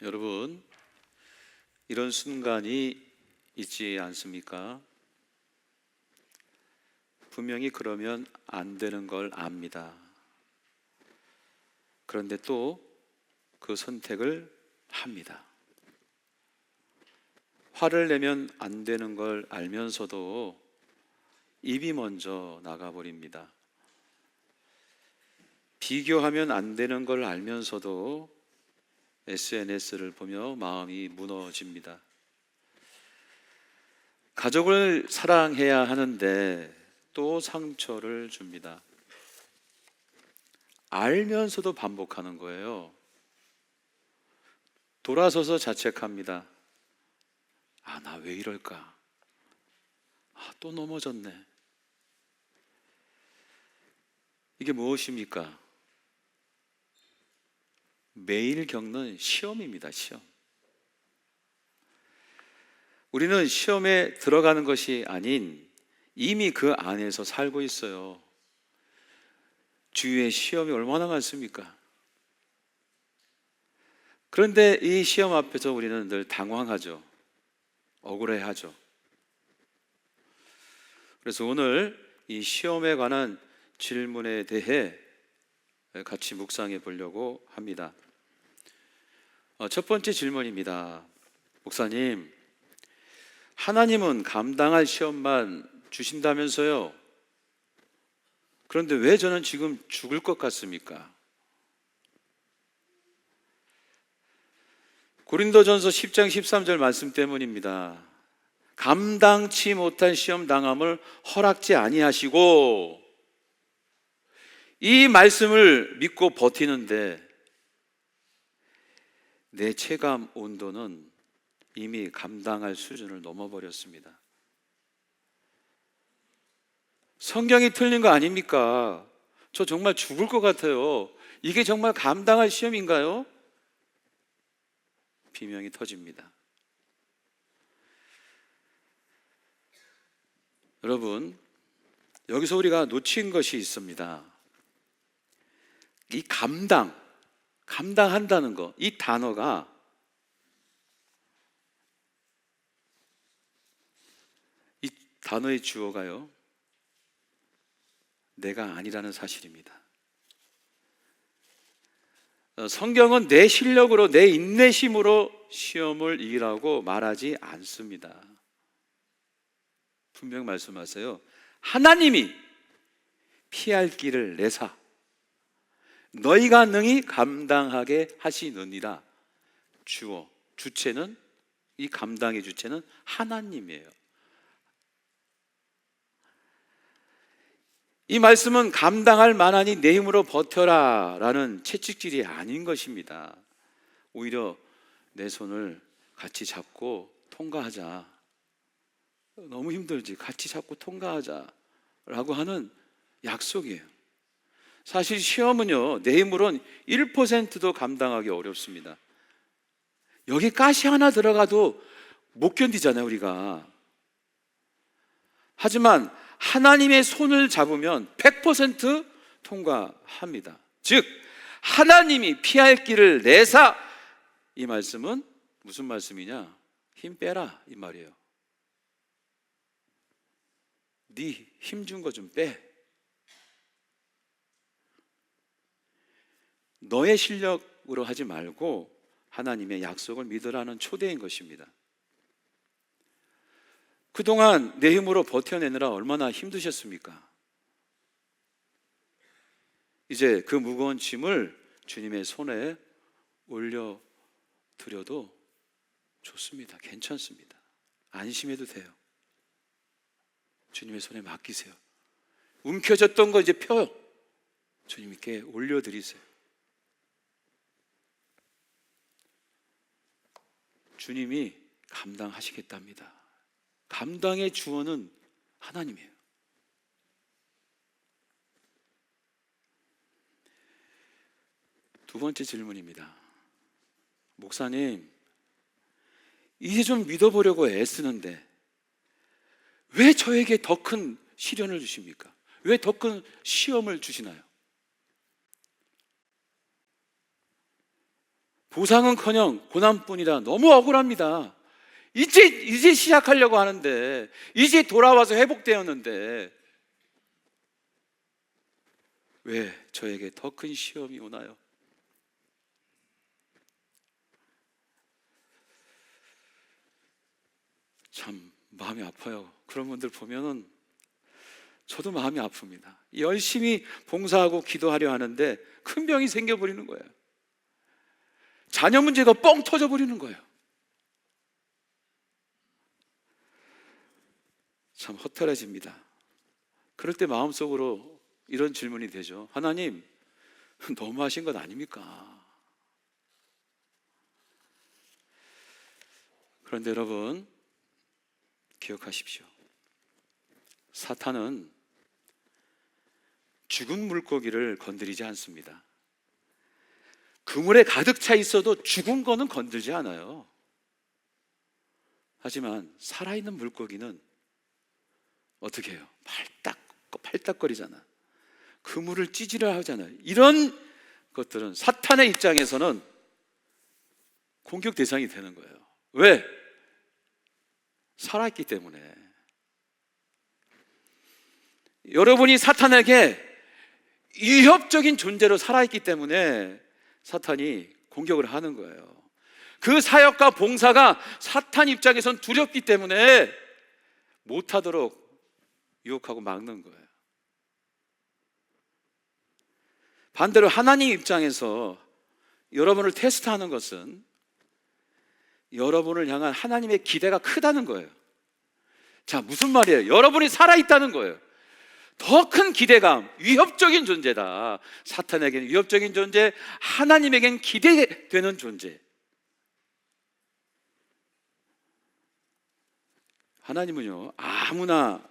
여러분, 이런 순간이 있지 않습니까? 분명히 그러면 안 되는 걸 압니다. 그런데 또 그 선택을 합니다. 화를 내면 안 되는 걸 알면서도 입이 먼저 나가버립니다. 비교하면 안 되는 걸 알면서도 SNS를 보며 마음이 무너집니다. 가족을 사랑해야 하는데 또 상처를 줍니다. 알면서도 반복하는 거예요. 돌아서서 자책합니다. 나 왜 이럴까? 또 넘어졌네. 이게 무엇입니까? 매일 겪는 시험입니다. 시험. 우리는 시험에 들어가는 것이 아닌 이미 그 안에서 살고 있어요. 주위에 시험이 얼마나 많습니까? 그런데 이 시험 앞에서 우리는 늘 당황하죠. 억울해하죠. 그래서 오늘 이 시험에 관한 질문에 대해 같이 묵상해 보려고 합니다. 첫 번째 질문입니다. 목사님, 하나님은 감당할 시험만 주신다면서요? 그런데 왜 저는 지금 죽을 것 같습니까? 고린도전서 10장 13절 말씀 때문입니다. 감당치 못한 시험 당함을 허락지 아니하시고, 이 말씀을 믿고 버티는데 내 체감 온도는 이미 감당할 수준을 넘어버렸습니다. 성경이 틀린 거 아닙니까? 저 정말 죽을 것 같아요. 이게 정말 감당할 시험인가요? 비명이 터집니다. 여러분, 여기서 우리가 놓친 것이 있습니다. 이 감당한다는 거, 이 단어가 이 단어의 주어가요, 내가 아니라는 사실입니다. 성경은 내 실력으로, 내 인내심으로 시험을 이기라고 말하지 않습니다. 분명 말씀하세요. 하나님이 피할 길을 내사 너희가 능히 감당하게 하시느니라. 주어, 주체는, 이 감당의 주체는 하나님이에요. 이 말씀은 감당할 만하니 내 힘으로 버텨라 라는 채찍질이 아닌 것입니다. 오히려 내 손을 같이 잡고 통과하자. 너무 힘들지? 같이 잡고 통과하자 라고 하는 약속이에요. 사실 시험은요, 내 힘으로는 1%도 감당하기 어렵습니다. 여기 가시 하나 들어가도 못 견디잖아요, 우리가. 하지만 하나님의 손을 잡으면 100% 통과합니다. 즉, 하나님이 피할 길을 내사. 이 말씀은 무슨 말씀이냐? 힘 빼라 이 말이에요. 네 힘 준 거 좀 빼. 너의 실력으로 하지 말고 하나님의 약속을 믿으라는 초대인 것입니다. 그동안 내 힘으로 버텨내느라 얼마나 힘드셨습니까? 이제 그 무거운 짐을 주님의 손에 올려드려도 좋습니다. 괜찮습니다. 안심해도 돼요. 주님의 손에 맡기세요. 움켜졌던 거 이제 펴요. 주님께 올려드리세요. 주님이 감당하시겠답니다. 감당의 주어는 하나님이에요. 두 번째 질문입니다. 목사님, 이제 좀 믿어보려고 애쓰는데 왜 저에게 더 큰 시련을 주십니까? 왜 더 큰 시험을 주시나요? 보상은커녕 고난뿐이라 너무 억울합니다. 이제 시작하려고 하는데, 이제 돌아와서 회복되었는데 왜 저에게 더 큰 시험이 오나요? 참 마음이 아파요. 그런 분들 보면은 저도 마음이 아픕니다. 열심히 봉사하고 기도하려 하는데 큰 병이 생겨버리는 거예요. 자녀 문제가 뻥 터져버리는 거예요. 참 허탈해집니다. 그럴 때 마음속으로 이런 질문이 되죠. 하나님, 너무하신 것 아닙니까? 그런데 여러분, 기억하십시오. 사탄은 죽은 물고기를 건드리지 않습니다. 그물에 가득 차 있어도 죽은 거는 건들지 않아요. 하지만 살아있는 물고기는 어떻게 해요? 팔딱거리잖아. 그물을 찌질을 하잖아요. 이런 것들은 사탄의 입장에서는 공격 대상이 되는 거예요. 왜? 살아있기 때문에. 여러분이 사탄에게 위협적인 존재로 살아있기 때문에 사탄이 공격을 하는 거예요. 그 사역과 봉사가 사탄 입장에선 두렵기 때문에 못하도록 유혹하고 막는 거예요. 반대로 하나님 입장에서 여러분을 테스트하는 것은 여러분을 향한 하나님의 기대가 크다는 거예요. 자, 무슨 말이에요? 여러분이 살아있다는 거예요. 더 큰 기대감, 위협적인 존재다. 사탄에게는 위협적인 존재, 하나님에게는 기대되는 존재. 하나님은요, 아무나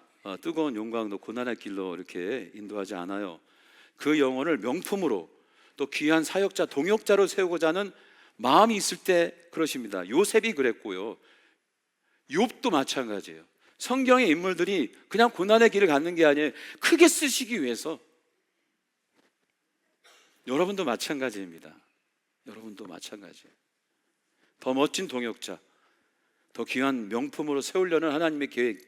뜨거운 용광로 고난의 길로 이렇게 인도하지 않아요. 그 영혼을 명품으로 또 귀한 사역자, 동역자로 세우고자 하는 마음이 있을 때 그러십니다. 요셉이 그랬고요, 욥도 마찬가지예요. 성경의 인물들이 그냥 고난의 길을 갖는 게 아니에요. 크게 쓰시기 위해서. 여러분도 마찬가지입니다. 여러분도 마찬가지예요. 더 멋진 동역자, 더 귀한 명품으로 세우려는 하나님의 계획,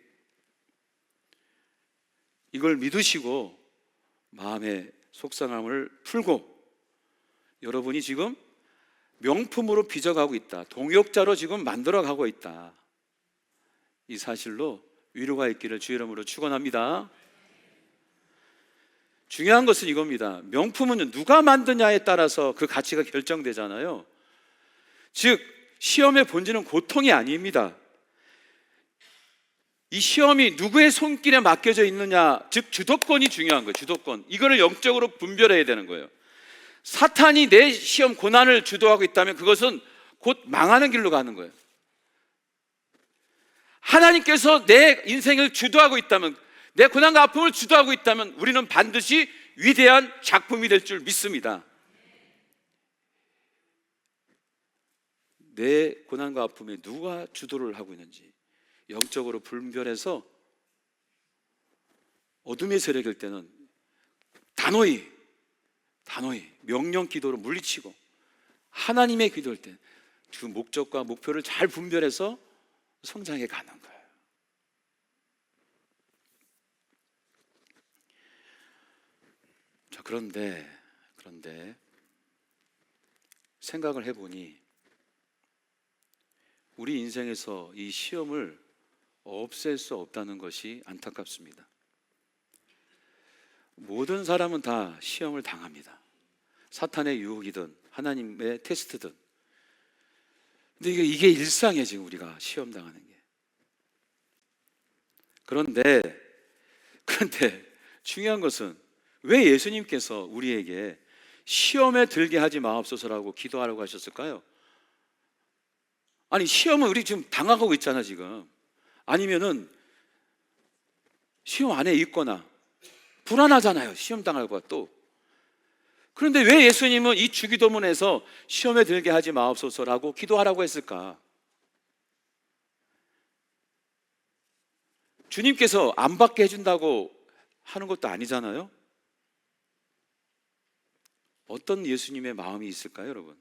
이걸 믿으시고 마음의 속상함을 풀고 여러분이 지금 명품으로 빚어가고 있다, 동역자로 지금 만들어가고 있다, 이 사실로 위로가 있기를 주의 이름으로 축원합니다. 중요한 것은 이겁니다. 명품은 누가 만드냐에 따라서 그 가치가 결정되잖아요. 즉 시험의 본질은 고통이 아닙니다. 이 시험이 누구의 손길에 맡겨져 있느냐, 즉 주도권이 중요한 거예요. 주도권, 이거를 영적으로 분별해야 되는 거예요. 사탄이 내 시험 고난을 주도하고 있다면 그것은 곧 망하는 길로 가는 거예요. 하나님께서 내 인생을 주도하고 있다면, 내 고난과 아픔을 주도하고 있다면 우리는 반드시 위대한 작품이 될 줄 믿습니다. 내 고난과 아픔에 누가 주도를 하고 있는지 영적으로 분별해서 어둠의 세력일 때는 단호히 명령 기도로 물리치고, 하나님의 기도일 때 그 목적과 목표를 잘 분별해서 성장해 가는 거예요. 자, 그런데 생각을 해보니 우리 인생에서 이 시험을 없앨 수 없다는 것이 안타깝습니다. 모든 사람은 다 시험을 당합니다. 사탄의 유혹이든 하나님의 테스트든. 근데 이게 일상이에요. 지금 우리가 시험 당하는 게. 그런데 중요한 것은 왜 예수님께서 우리에게 시험에 들게 하지 마옵소서라고 기도하라고 하셨을까요? 아니, 시험은 우리 지금 당하고 있잖아 지금. 아니면은 시험 안에 있거나 불안하잖아요, 시험 당할까 또. 그런데 왜 예수님은 이 주기도문에서 시험에 들게 하지 마옵소서라고 기도하라고 했을까? 주님께서 안 받게 해준다고 하는 것도 아니잖아요. 어떤 예수님의 마음이 있을까요, 여러분?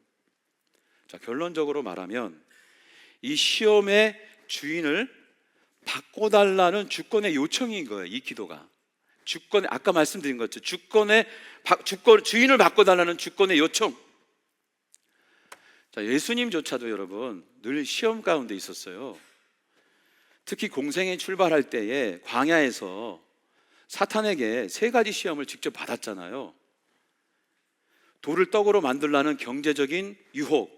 자, 결론적으로 말하면 이 시험의 주인을 바꿔달라는 주권의 요청인 거예요. 이 기도가 아까 말씀드린 것처럼 주인을 바꿔달라는 주권의 요청. 자, 예수님조차도 여러분 늘 시험 가운데 있었어요. 특히 공생에 출발할 때에 광야에서 사탄에게 세 가지 시험을 직접 받았잖아요. 돌을 떡으로 만들라는 경제적인 유혹,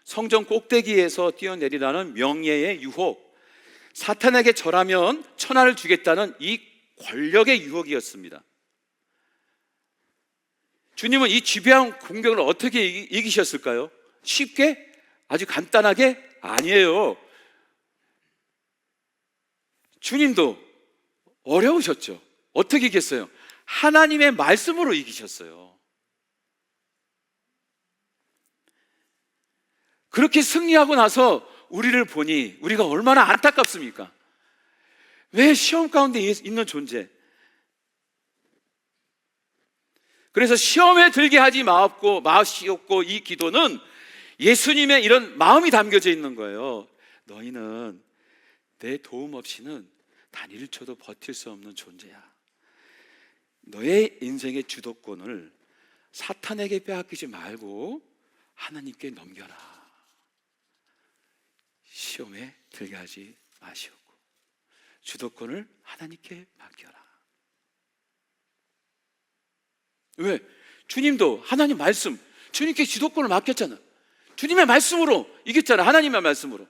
성전 꼭대기에서 뛰어내리라는 명예의 유혹, 사탄에게 절하면 천하를 주겠다는 이 권력의 유혹이었습니다. 주님은 이 지배한 공격을 어떻게 이기셨을까요? 쉽게? 아주 간단하게? 아니에요. 주님도 어려우셨죠. 어떻게 이겼어요? 하나님의 말씀으로 이기셨어요. 그렇게 승리하고 나서 우리를 보니 우리가 얼마나 안타깝습니까? 왜 시험 가운데 있는 존재? 그래서 시험에 들게 하지 마시옵고 이 기도는 예수님의 이런 마음이 담겨져 있는 거예요. 너희는 내 도움 없이는 단 1초도 버틸 수 없는 존재야. 너의 인생의 주도권을 사탄에게 빼앗기지 말고 하나님께 넘겨라. 시험에 들게 하지 마시옵고 주도권을 하나님께 맡겨라. 왜? 주님도 하나님 말씀, 주님께 주도권을 맡겼잖아. 주님의 말씀으로 이겼잖아. 하나님의 말씀으로.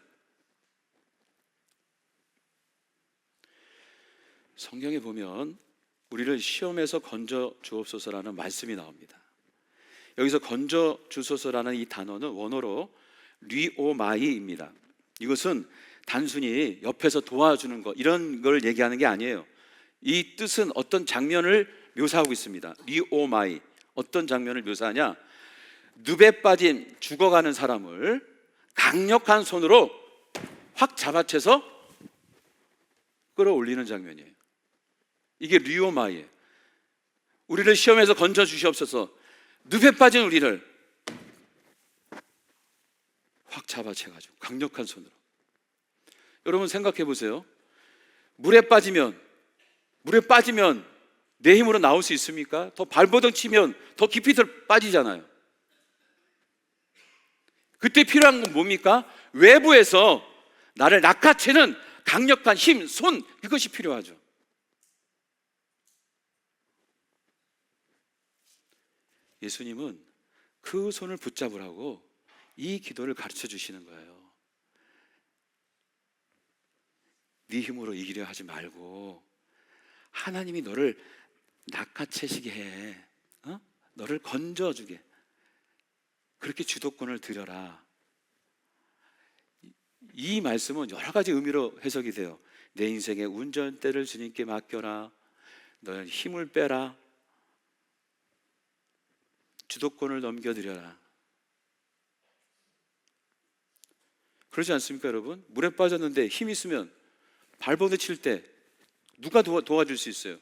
성경에 보면 우리를 시험에서 건져 주옵소서라는 말씀이 나옵니다. 여기서 건져 주소서라는 이 단어는 원어로 리오마이입니다. 이것은 단순히 옆에서 도와주는 것 이런 걸 얘기하는 게 아니에요. 이 뜻은 어떤 장면을 묘사하고 있습니다. 리오마이, 어떤 장면을 묘사하냐? 늪에 빠진 죽어가는 사람을 강력한 손으로 확 잡아채서 끌어올리는 장면이에요. 이게 리오마이예요. 우리를 시험에서 건져 주시옵소서. 늪에 빠진 우리를 확 잡아채가지고 강력한 손으로. 여러분 생각해 보세요. 물에 빠지면 내 힘으로 나올 수 있습니까? 더 발버둥 치면 더 깊이 빠지잖아요. 그때 필요한 건 뭡니까? 외부에서 나를 낚아채는 강력한 힘, 손, 이것이 필요하죠. 예수님은 그 손을 붙잡으라고 이 기도를 가르쳐 주시는 거예요. 네 힘으로 이기려 하지 말고 하나님이 너를 낚아채시게 해. 너를 건져주게. 그렇게 주도권을 드려라. 이 말씀은 여러 가지 의미로 해석이 돼요. 내 인생의 운전대를 주님께 맡겨라. 너의 힘을 빼라. 주도권을 넘겨드려라. 그러지 않습니까, 여러분? 물에 빠졌는데 힘이 있으면 발버둥 칠 때 누가 도와줄 수 있어요?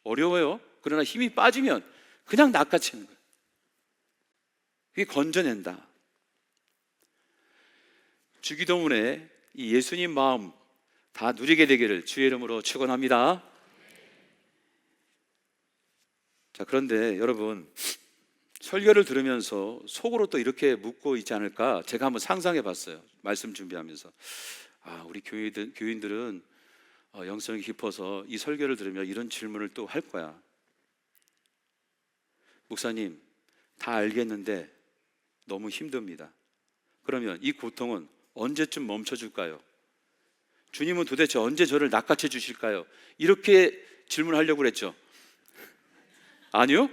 어려워요. 그러나 힘이 빠지면 그냥 낚아채는 거예요. 그게 건져낸다. 주기도문에 이 예수님 마음 다 누리게 되기를 주의 이름으로 축원합니다. 자, 그런데 여러분 설교를 들으면서 속으로 또 이렇게 묻고 있지 않을까 제가 한번 상상해 봤어요. 말씀 준비하면서 우리 교인들은 영성이 깊어서 이 설교를 들으면 이런 질문을 또 할 거야. 목사님, 다 알겠는데 너무 힘듭니다. 그러면 이 고통은 언제쯤 멈춰줄까요? 주님은 도대체 언제 저를 낚아채 주실까요? 이렇게 질문하려고 그랬죠. 아니요?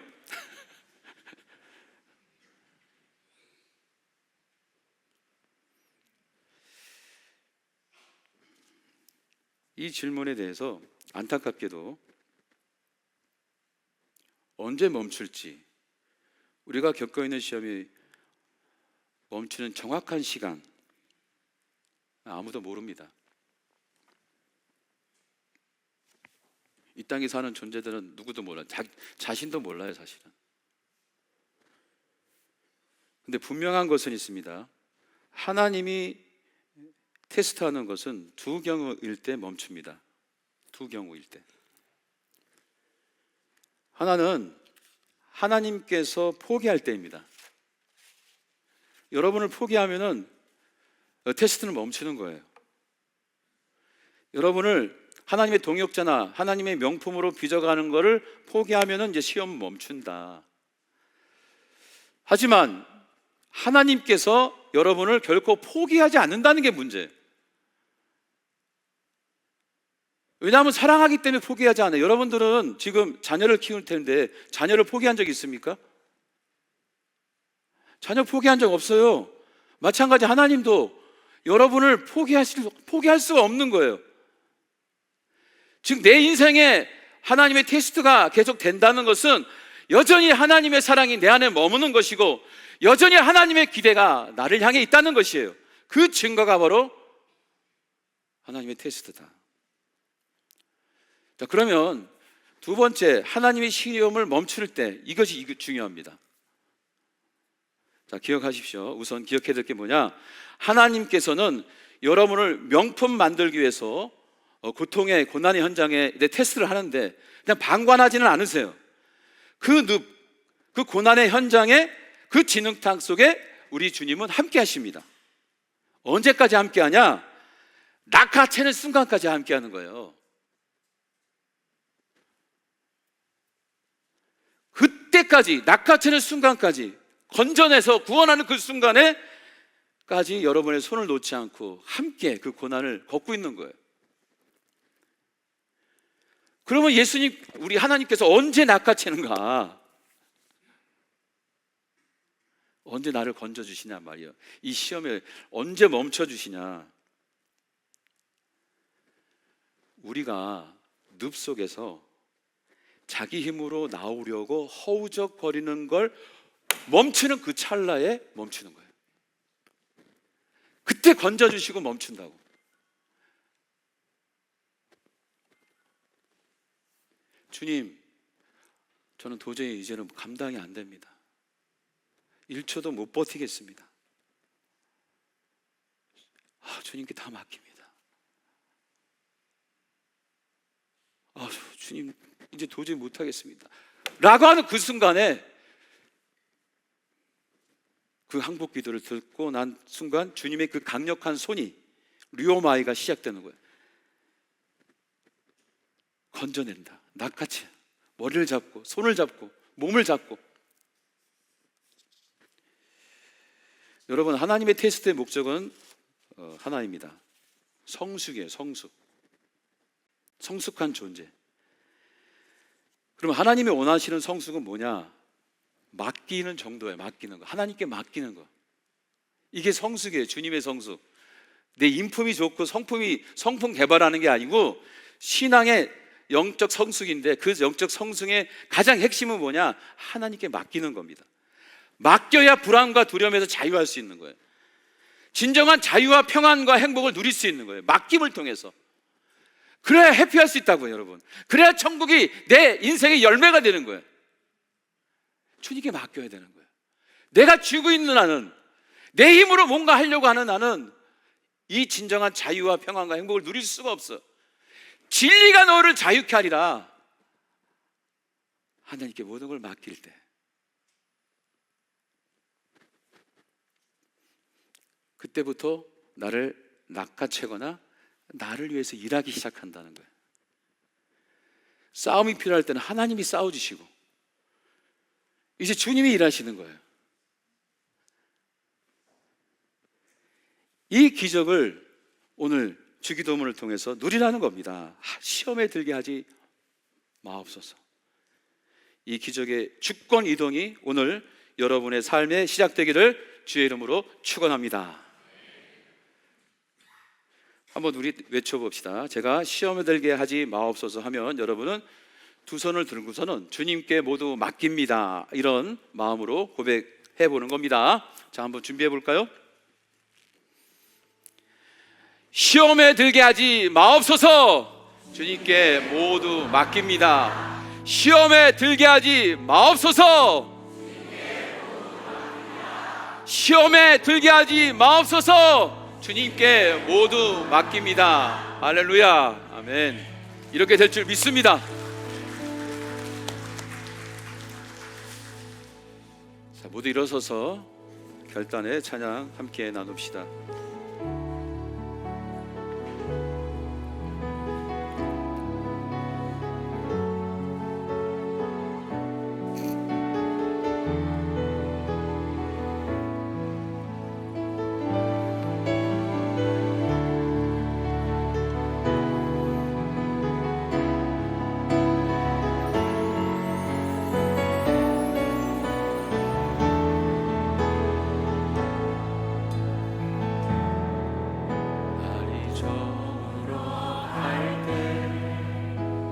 이 질문에 대해서 안타깝게도 언제 멈출지, 우리가 겪고 있는 시험이 멈추는 정확한 시간 아무도 모릅니다. 이 땅에 사는 존재들은 누구도 몰라요. 자신도 몰라요, 사실은. 근데 분명한 것은 있습니다. 하나님이 테스트하는 것은 두 경우일 때 멈춥니다. 두 경우일 때. 하나는 하나님께서 포기할 때입니다. 여러분을 포기하면은 테스트는 멈추는 거예요. 여러분을 하나님의 동역자나 하나님의 명품으로 빚어가는 것을 포기하면은 이제 시험은 멈춘다. 하지만 하나님께서 여러분을 결코 포기하지 않는다는 게 문제예요. 왜냐하면 사랑하기 때문에 포기하지 않아요. 여러분들은 지금 자녀를 키울 텐데 자녀를 포기한 적 있습니까? 자녀 포기한 적 없어요. 마찬가지 하나님도 여러분을 포기할 수가 없는 거예요. 즉 내 인생에 하나님의 테스트가 계속 된다는 것은 여전히 하나님의 사랑이 내 안에 머무는 것이고 여전히 하나님의 기대가 나를 향해 있다는 것이에요. 그 증거가 바로 하나님의 테스트다. 자, 그러면 두 번째, 하나님의 시험을 멈출 때 이것이 중요합니다. 자, 기억하십시오. 우선 기억해야 될 게 뭐냐? 하나님께서는 여러분을 명품 만들기 위해서 고통의 고난의 현장에 테스트를 하는데 그냥 방관하지는 않으세요. 그 고난의 현장에 그 진흙탕 속에 우리 주님은 함께 하십니다. 언제까지 함께 하냐? 낚아채는 순간까지 함께 하는 거예요. 그때까지, 낚아채는 순간까지, 건져내서 구원하는 그 순간에까지 여러분의 손을 놓지 않고 함께 그 고난을 걷고 있는 거예요. 그러면 예수님, 우리 하나님께서 언제 낚아채는가? 언제 나를 건져주시냐 말이에요. 이 시험에 언제 멈춰주시냐? 우리가 늪 속에서 자기 힘으로 나오려고 허우적거리는 걸 멈추는 그 찰나에 멈추는 거예요. 그때 건져주시고 멈춘다고. 주님, 저는 도저히 이제는 감당이 안 됩니다. 1초도 못 버티겠습니다. 주님께 다 맡깁니다. 주님, 이제 도저히 못하겠습니다 라고 하는 그 순간에, 그 항복 기도를 듣고 난 순간 주님의 그 강력한 손이, 류오마이가 시작되는 거예요. 건져낸다. 낚아채. 머리를 잡고 손을 잡고 몸을 잡고. 여러분, 하나님의 테스트의 목적은 하나입니다. 성숙이에요. 성숙한 존재. 그럼 하나님이 원하시는 성숙은 뭐냐? 맡기는 정도예요. 맡기는 거. 하나님께 맡기는 거. 이게 성숙이에요. 주님의 성숙. 내 인품이 좋고 성품 개발하는 게 아니고 신앙의 영적 성숙인데, 그 영적 성숙의 가장 핵심은 뭐냐? 하나님께 맡기는 겁니다. 맡겨야 불안과 두려움에서 자유할 수 있는 거예요. 진정한 자유와 평안과 행복을 누릴 수 있는 거예요. 맡김을 통해서. 그래야 해피할 수 있다고요, 여러분. 그래야 천국이 내 인생의 열매가 되는 거예요. 주님께 맡겨야 되는 거예요. 내가 쥐고 있는 나는, 내 힘으로 뭔가 하려고 하는 나는 이 진정한 자유와 평안과 행복을 누릴 수가 없어. 진리가 너를 자유케 하리라. 하나님께 모든 걸 맡길 때, 그때부터 나를 낚아채거나 나를 위해서 일하기 시작한다는 거예요. 싸움이 필요할 때는 하나님이 싸워주시고 이제 주님이 일하시는 거예요. 이 기적을 오늘 주기도문을 통해서 누리라는 겁니다. 시험에 들게 하지 마옵소서. 이 기적의 주권 이동이 오늘 여러분의 삶에 시작되기를 주의 이름으로 축원합니다. 한번 우리 외쳐봅시다. 제가 시험에 들게 하지 마옵소서 하면 여러분은 두 손을 들고서는 주님께 모두 맡깁니다, 이런 마음으로 고백해 보는 겁니다. 자, 한번 준비해 볼까요? 시험에 들게 하지 마옵소서. 주님께 모두 맡깁니다. 시험에 들게 하지 마옵소서. 시험에 들게 하지 마옵소서. 주님께 모두 맡깁니다. 할렐루야. 아멘. 이렇게 될 줄 믿습니다. 자, 모두 일어서서 결단의 찬양 함께 나눕시다.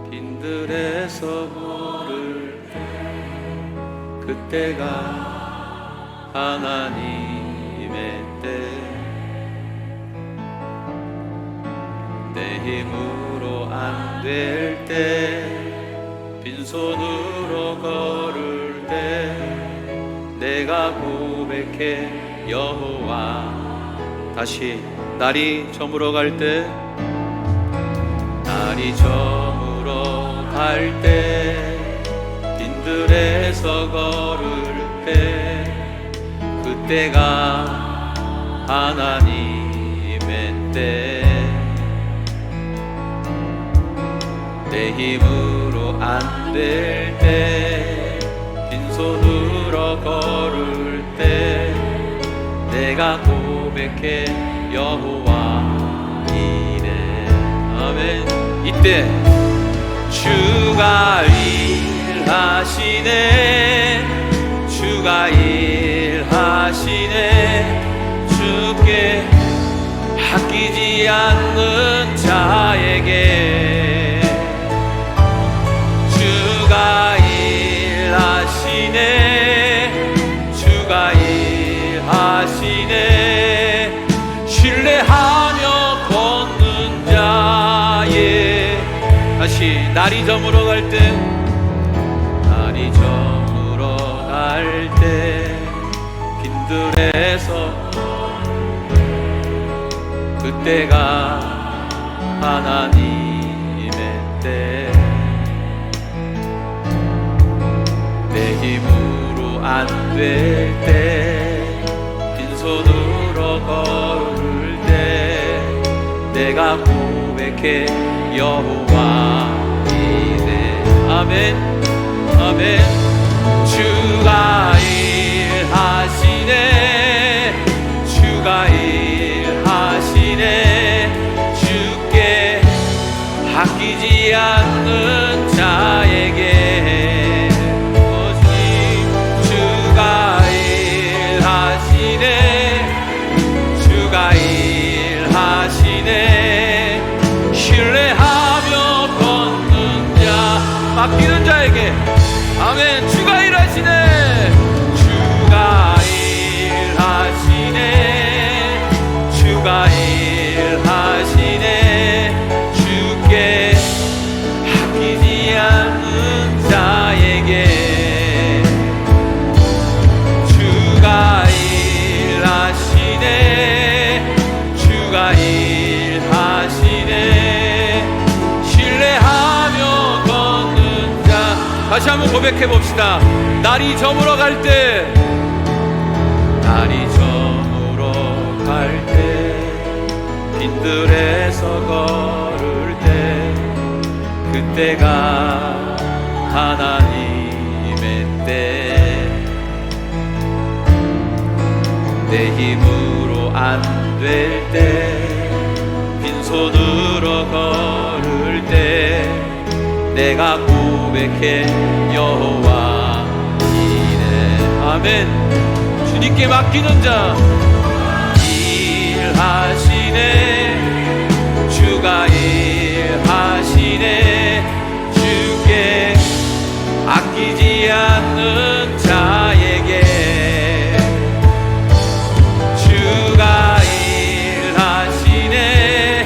빈들에서 물을 때 그때가 하나님의 때 내 힘으로 안 될 때 빈손으로 걸을 때 내가 고백해 여호와. 다시 날이 저물어 갈 때 날이 저물어 갈 때 빈들에서 걸을 때 그때가 하나님의 때 내 힘으로 안 될 때 빈손으로 걸을 때 내가 고백해 여호와 이래. 아멘. 이때 주가 일하시네 주가 일하시네 주께 아끼지 않는 자에게 주가 일하시네 주가 일하시네 신뢰하며 걷는 자의. 다시 날이 저물어 갈 때 날이 저물어 갈 때 빈들에서 그때가 하나님의 때 내 힘으로 안 될 때 빈손으로 걸을 때 내가 고백해 여호와 이래. 아멘. 아멘. 주가 일하시네 주가 일하시네 주께 아끼지 않는 자에게 주가 일하시네 주가 일하시네 신뢰하며 걷는 자 맡기는 자에게. 아멘. 주가 일하시네 주가 일하시네 주가 일하시네 주께 아끼지 않는 자에게 주가 일하시네 주가 일하시네 신뢰하며 걷는 자. 다시 한번 고백해 봅시다. 날이 저물어 갈 때 날이 저물어 갈 때 빈들에서 걸을 때 그때가 하나님의 때 내 힘으로 안 될 때 빈손으로 걸을 때 내가 고백해 여호와 이래. 아멘. 주님께 맡기는 자. 일하시네 주가 일하시네 주께 아끼지 않는 자에게 주가 일하시네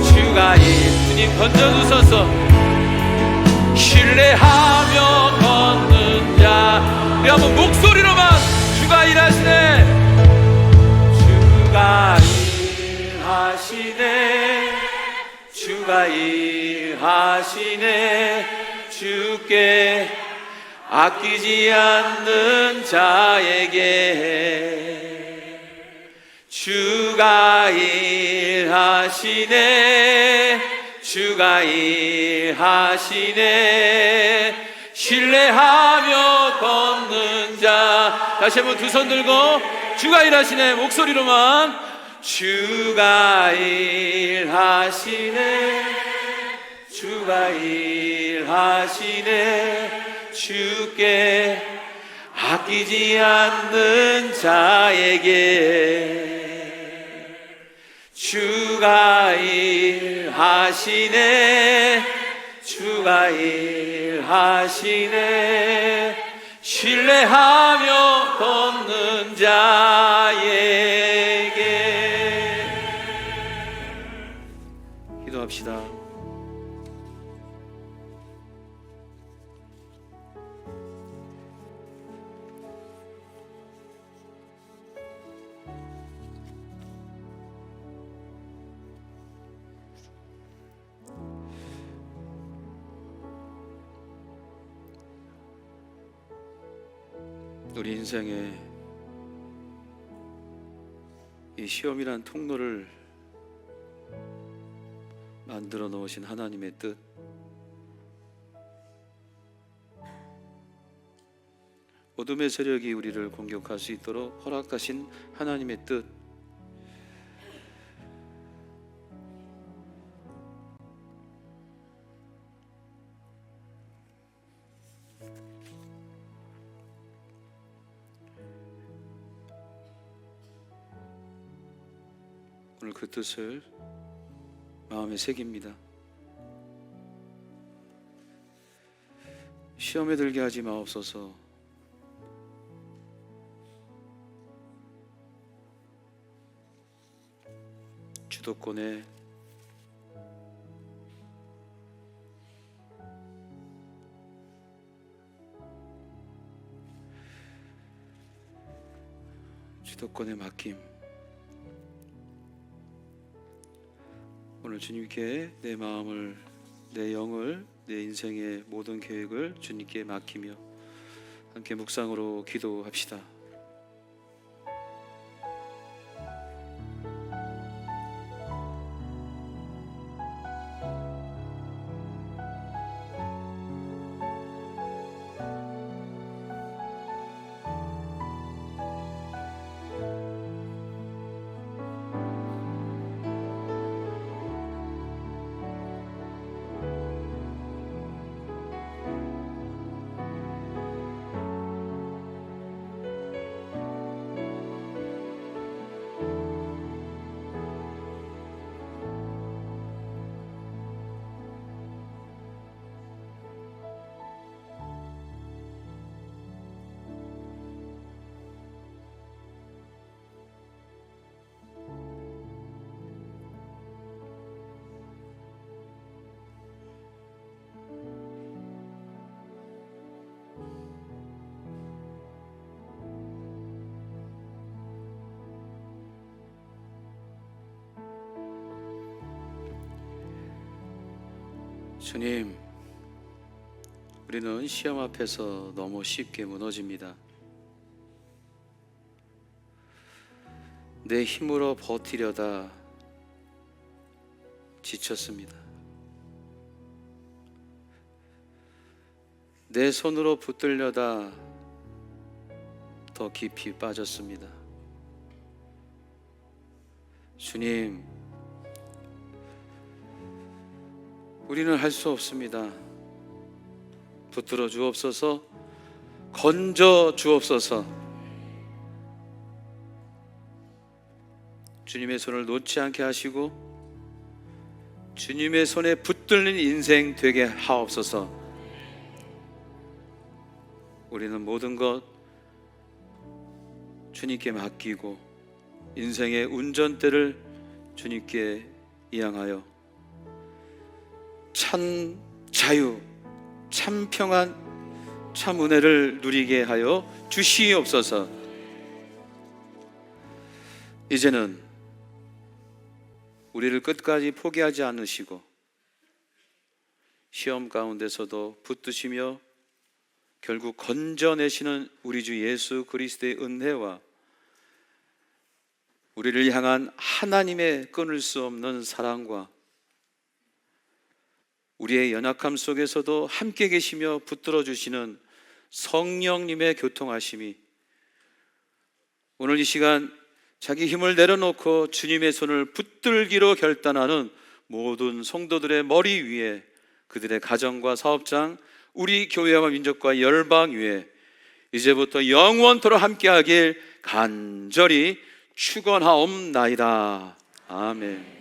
주가 주님 던져주소서. 신뢰하며 걷는 자. 우리 한번 목소리로만 주가 일하시네 하시네. 주께 아끼지 않는 자에게 주가 일하시네. 주가 일하시네. 신뢰하며 걷는 자. 다시 한번 두 손 들고 주가 일하시네. 목소리로만 주가 일하시네. 주가 일하시네. 주께 아끼지 않는 자에게 주가 일하시네. 주가 일하시네. 신뢰하며 걷는 자에게. 기도합시다. 우리 인생에 이 시험이란 통로를 만들어 놓으신 하나님의 뜻, 어둠의 세력이 우리를 공격할 수 있도록 허락하신 하나님의 뜻, 오늘 그 뜻을 마음에 새깁니다. 시험에 들게 하지 마옵소서. 주도권에 맡김. 오늘 주님께 내 마음을, 내 영을, 내 인생의 모든 계획을 주님께 맡기며 함께 묵상으로 기도합시다. 주님, 우리는 시험 앞에서 너무 쉽게 무너집니다. 내 힘으로 버티려다 지쳤습니다. 내 손으로 붙들려다 더 깊이 빠졌습니다. 주님, 우리는 할 수 없습니다. 붙들어 주옵소서, 건져 주옵소서. 주님의 손을 놓지 않게 하시고 주님의 손에 붙들린 인생 되게 하옵소서. 우리는 모든 것 주님께 맡기고 인생의 운전대를 주님께 이양하여 참 자유, 참 평안, 참 은혜를 누리게 하여 주시옵소서. 이제는 우리를 끝까지 포기하지 않으시고 시험 가운데서도 붙드시며 결국 건져내시는 우리 주 예수 그리스도의 은혜와 우리를 향한 하나님의 끊을 수 없는 사랑과 우리의 연약함 속에서도 함께 계시며 붙들어 주시는 성령님의 교통하심이 오늘 이 시간 자기 힘을 내려놓고 주님의 손을 붙들기로 결단하는 모든 성도들의 머리 위에, 그들의 가정과 사업장, 우리 교회와 민족과 열방 위에 이제부터 영원토록 함께하길 간절히 축원하옵나이다. 아멘.